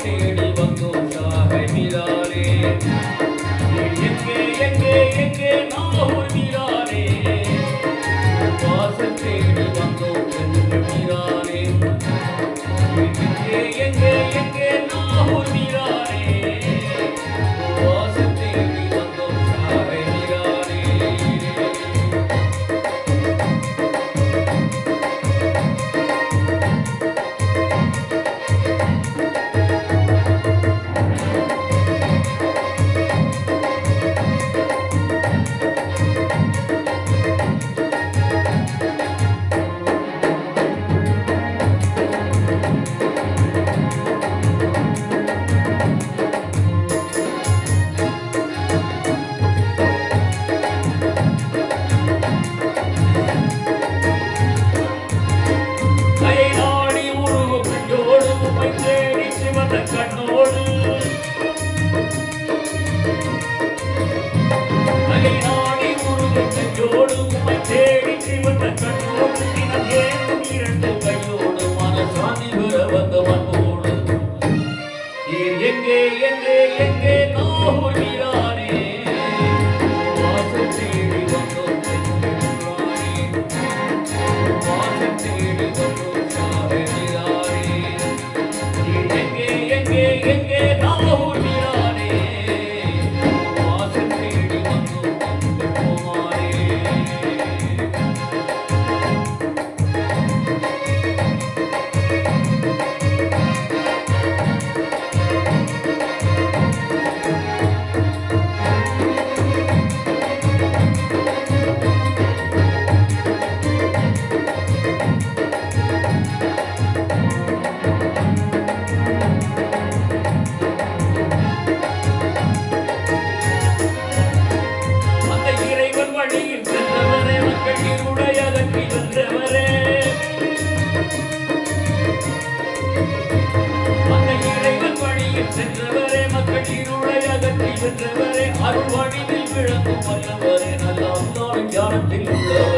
தேடி வந்தோம் சாகை மீதானே. எங்கே எங்கே எங்கே நாகூர் மீதானே, வாசல் தேடி வந்தோம் எங்கள் மீதானே. எங்கே எங்கே எங்கே நாகூர் மீதானே, வாசல் தேடி வந்தோம் சாகை மீதானே. கண்ணோடு நாடி உருவத்தோடு உமை தேடி சிவந்த கண்ணோடு தினம் இரண்டு கையோடு மனசாந்தி பெற வந்த மண்ணோடு எங்கே எங்கே எங்கே நாகூர் மீதானே, வாசல் தேடி வந்தோம் வாசல் தேடி வந்தோம் சாகை மீதானே. எங்கே எங்கே எங்கே நாகூர் மீதானே, வாசல் தேடி வந்தோம் பெருமானே. வழியில் சென்றவரே, மக்கள் இருளுடைய அகற்றி வென்றவரே, அந்த இறைவன் வழியில் சென்றவரே, மக்கள் இருளுடைய அகற்றி வென்றவரே, அருள் வடிவில் விளங்கும் வல்லவரே, நல்ல அல்லாவின் ஞானத்தில் உள்ளவர்.